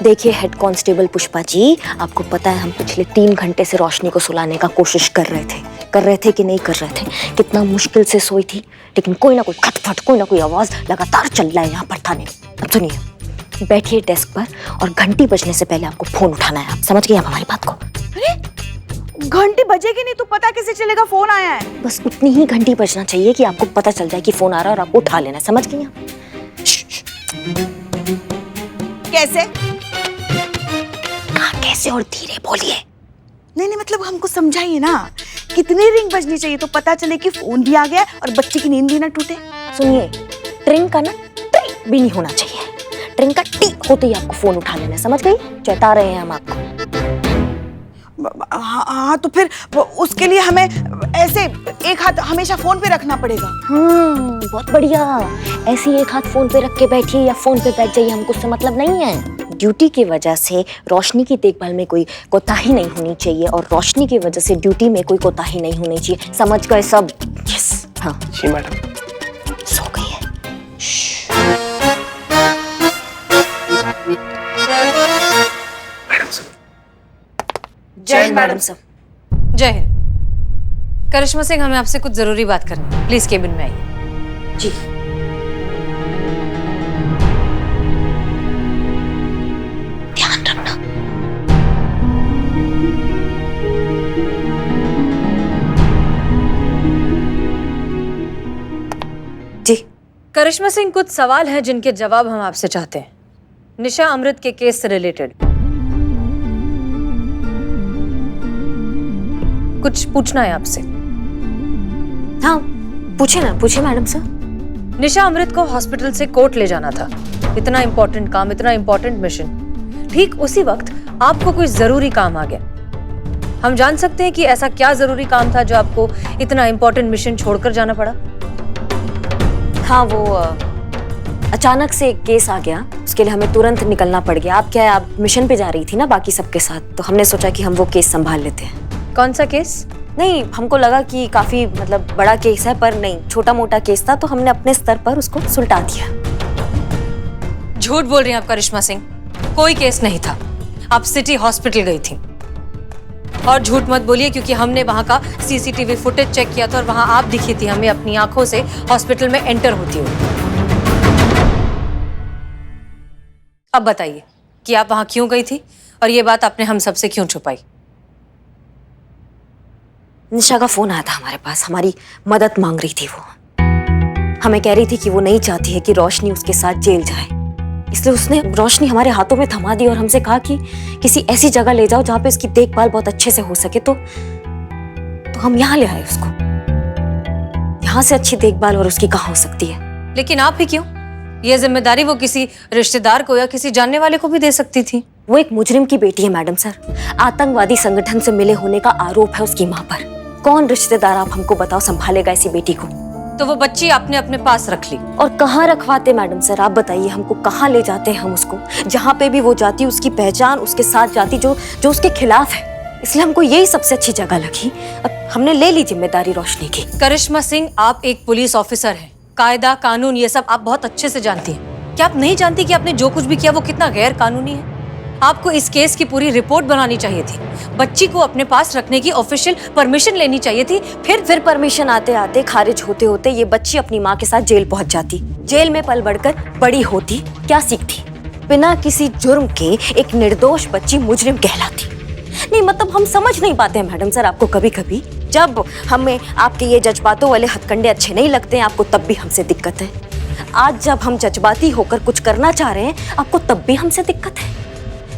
देखिए हेड कांस्टेबल पुष्पा जी, आपको पता है हम पिछले 3 घंटे से रोशनी को सुलाने का कोशिश कर रहे थे कि नहीं कर रहे थे? कितना मुश्किल से सोई थी, लेकिन कोई ना कोई खटखट, कोई ना कोई आवाज लगातार चल रहा है यहाँ पर थाने में। अब सुनिए, बैठिए डेस्क पर और घंटी बजने से पहले आपको फोन उठाना है। आप समझ गए आप हमारी बात को? अरे घंटी बजेगी नहीं तो पता कैसे चलेगा फोन आया है? बस उतनी ही घंटी बजना चाहिए कि आपको पता चल जाए कि फोन आ रहा है और आपको उठा लेना। समझ गई आप? कैसे? कैसे और धीरे बोलिए। नहीं मतलब हमको समझाइए ना, कितनी रिंग बजनी चाहिए तो पता चले कि फोन भी आ गया और बच्चे की नींद भी ना टूटे? सुनिए, ट्रिंग का ना टी भी नहीं होना चाहिए। ट्रिंग का टी होते ही आपको फोन उठा लेना। समझ गई? चेता रहे हैं हम आपको। हाँ तो फिर उसके लिए हमें ऐसे एक हाथ हमेशा फोन पे रखना पड़ेगा। हाँ बहुत बढ़िया। ऐसे ही एक हाथ फोन पे रख के बैठिए या फोन पे बैठ जाइए, हमको उससे मतलब नहीं है। ड्यूटी की वजह से रोशनी की देखभाल में कोई कोताही नहीं होनी चाहिए और रोशनी की वजह से ड्यूटी में कोई कोताही नहीं होनी चाहिए। समझ गए सब? यस। हाँ जी मैडम। सो गई है। जय हिंद मैडम साहब। जय हिंद। करिश्मा सिंह, हमें आपसे कुछ जरूरी बात करनी है, प्लीज केबिन में आइए। जी। ध्यान रखना। जी। करिश्मा सिंह, कुछ सवाल हैं जिनके जवाब हम आपसे चाहते हैं, निशा अमृत के केस से रिलेटेड। कुछ पूछना है आपसे। हाँ पूछे ना, पूछे मैडम साहब। निशा अमृत को हॉस्पिटल से कोर्ट ले जाना था, इतना इंपॉर्टेंट काम, इतना इंपॉर्टेंट मिशन। ठीक उसी वक्त आपको कोई जरूरी काम आ गया। हम जान सकते हैं कि ऐसा क्या जरूरी काम था जो आपको इतना इंपॉर्टेंट मिशन छोड़कर जाना पड़ा? हाँ वो अचानक से एक केस आ गया, उसके लिए हमें तुरंत निकलना पड़ गया। आप मिशन पे जा रही थी ना बाकी सबके साथ, तो हमने सोचा कि हम वो केस संभाल लेते हैं। कौन सा केस? नहीं, हमको लगा कि काफी मतलब बड़ा केस है, पर नहीं, छोटा मोटा केस था, तो हमने अपने स्तर पर उसको सुलटा दिया। झूठ बोल रही हैं आप करिश्मा सिंह, कोई केस नहीं था। आप सिटी हॉस्पिटल गई थी। और झूठ मत बोलिए, क्योंकि हमने वहां का सीसीटीवी फुटेज चेक किया था और वहां आप दिखी थी हमें अपनी आंखों से हॉस्पिटल में एंटर होती हुई। अब बताइए कि आप वहां क्यों गई थी और ये बात आपने हम सबसे क्यों छुपाई? निशा का फोन आया था हमारे पास, हमारी मदद मांग रही थी वो। हमें कह रही थी कि वो नहीं चाहती है कि रोशनी उसके साथ जेल जाए, इसलिए उसने रोशनी हमारे हाथों में थमा दी और हमसे कहा कि किसी ऐसी जगह ले जाओ जहां पे उसकी देखभाल बहुत अच्छे से हो सके। तो हम यहाँ ले आए उसको। यहाँ से अच्छी देखभाल और उसकी कहाँ हो सकती है? लेकिन आप ही क्यों? ये जिम्मेदारी वो किसी रिश्तेदार को या किसी जानने वाले को भी दे सकती थी। वो एक मुजरिम की बेटी है मैडम सर। आतंकवादी संगठन से मिले होने का आरोप है उसकी माँ पर। कौन रिश्तेदार, आप हमको बताओ, संभालेगा ऐसी बेटी को? तो वो बच्ची आपने अपने पास रख ली। और कहाँ रखवाते मैडम सर, आप बताइए हमको, कहाँ ले जाते हैं हम उसको? जहाँ पे भी वो जाती उसकी पहचान उसके साथ जाती जो उसके खिलाफ है, इसलिए हमको यही सबसे अच्छी जगह लगी। अब हमने ले ली जिम्मेदारी रोशनी की। करिश्मा सिंह, आप एक पुलिस ऑफिसर हैं, कायदा कानून ये सब आप बहुत अच्छे से जानती हैं। क्या आप नहीं जानती कि आपने जो कुछ भी किया वो कितना गैर कानूनी है? आपको इस केस की पूरी रिपोर्ट बनानी चाहिए थी, बच्ची को अपने पास रखने की ऑफिशियल परमिशन लेनी चाहिए थी। फिर परमिशन आते आते खारिज होते होते ये बच्ची अपनी माँ के साथ जेल पहुंच जाती। जेल में पल बढ़कर बड़ी होती, क्या सीखती? बिना किसी जुर्म के एक निर्दोष बच्ची मुजरिम कहलाती। नहीं मतलब हम समझ नहीं पाते हैं मैडम सर आपको, कभी कभी जब हमें आपके ये जज्बातों वाले हथकंडे अच्छे नहीं लगते हैं आपको, तब भी हमसे दिक्कत है। आज जब हम जज्बाती होकर कुछ करना चाह रहे हैं आपको, तब भी हमसे दिक्कत है।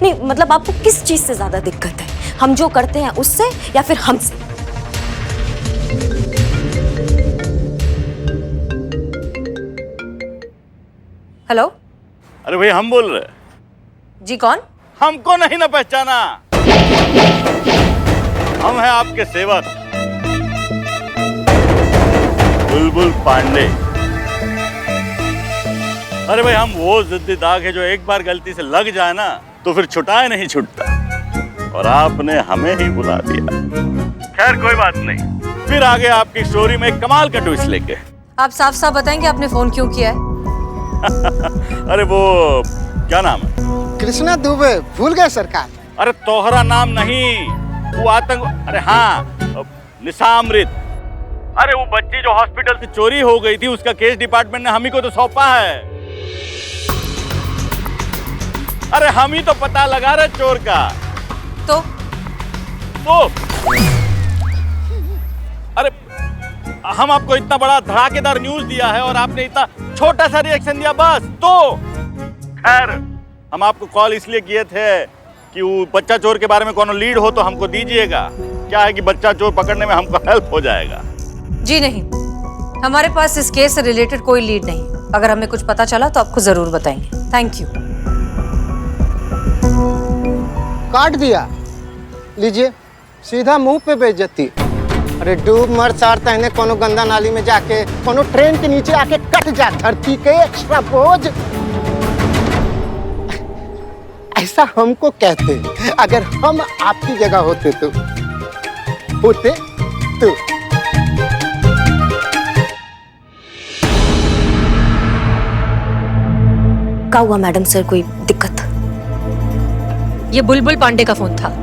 नहीं मतलब आपको किस चीज से ज्यादा दिक्कत है, हम जो करते हैं उससे या फिर हमसे? हेलो। अरे भाई हम बोल रहे। जी कौन? हमको नहीं ना पहचाना? हम हैं आपके सेवक बुलबुल पांडे। अरे भाई हम वो जिद्दी दाग है जो एक बार गलती से लग जाए ना तो फिर छुटाए नहीं छूटता, और आपने हमें ही बुला दिया। खैर कोई बात नहीं, फिर आगे आपकी स्टोरी में एक कमाल का ट्विस्ट लेके। आप साफ साफ बताएंगे आपने फोन क्यों किया है? अरे वो क्या नाम है? कृष्णा दुबे। भूल गए सरकार? अरे तोहरा नाम नहीं, वो आतंक। अरे हाँ, निशा अमृत। अरे वो बच्ची जो हॉस्पिटल से चोरी हो गई थी, उसका केस डिपार्टमेंट ने हम ही को तो सौंपा है। अरे हम ही तो पता लगा रहे चोर का। तो अरे हम आपको इतना बड़ा धड़ाकेदार न्यूज दिया है और आपने इतना छोटा सा रिएक्शन दिया बस। तो खैर हम आपको कॉल इसलिए किए थे कि वो बच्चा चोर के बारे में कोनो लीड हो तो हमको दीजिएगा। क्या है कि बच्चा चोर पकड़ने में हमको हेल्प हो जाएगा। जी नहीं, हमारे पास इस केस से रिलेटेड कोई लीड नहीं। अगर हमें कुछ पता चला तो आपको जरूर बताएंगे। Thank you. काट दिया, लीजिए। सीधा मुंह पे बेइज्जती। अरे डूब मर सार तहने कोनो गंदा नाली में जाके कोनो ट्रेन के नीचे आके कट जा धरती के एक्स्ट्रा बोझ। ऐसा हमको कहते अगर हम आपकी जगह होते तो क्या हुआ मैडम सर, कोई दिक्कत? ये बुलबुल पांडे का फोन था।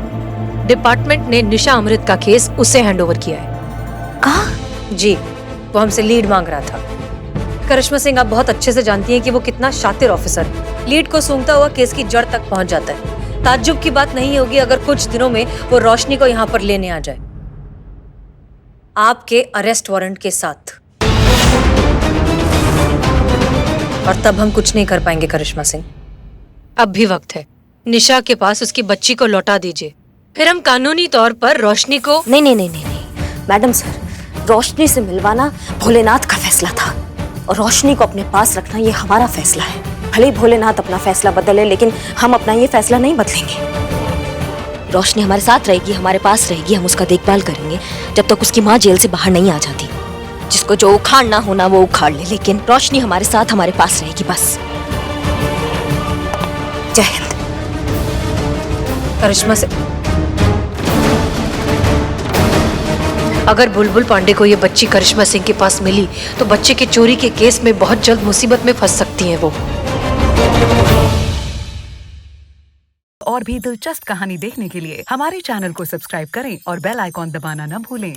डिपार्टमेंट ने निशा अमृत का केस उसे हैंडओवर किया है। कहा? जी, वो हमसे लीड मांग रहा था। करिश्मा सिंह आप बहुत अच्छे से जानती हैं कि वो कितना शातिर ऑफिसर है। लीड को सूंघता हुआ केस की जड़ तक पहुंच जाता है। ताज्जुब की बात नहीं होगी अगर कुछ दिनों में वो रोशनी को यहाँ पर लेने आ जाए, आपके अरेस्ट वारंट के साथ। और तब हम कुछ नहीं कर पाएंगे करिश्मा सिंह। अब भी वक्त है, निशा के पास उसकी बच्ची को लौटा दीजिए, फिर हम कानूनी तौर पर रोशनी को। नहीं मैडम सर, रोशनी से मिलवाना भोलेनाथ का फैसला था और रोशनी को अपने पास रखना ये हमारा फैसला है। भले ही भोलेनाथ अपना फैसला बदले, लेकिन हम अपना ये फैसला नहीं बदलेंगे। रोशनी हमारे साथ रहेगी, हमारे पास रहेगी, हम उसका देखभाल करेंगे जब तक उसकी माँ जेल से बाहर नहीं आ जाती। जिसको जो उखाड़ना होना वो उखाड़ ले, लेकिन रोशनी हमारे साथ हमारे पास रहेगी बस। जय हिंद। करिश्मा से अगर बुलबुल पांडे को ये बच्ची करिश्मा सिंह के पास मिली तो बच्चे के चोरी के केस में बहुत जल्द मुसीबत में फंस सकती हैं वो। और भी दिलचस्प कहानी देखने के लिए हमारे चैनल को सब्सक्राइब करें और बेल आइकॉन दबाना न भूलें।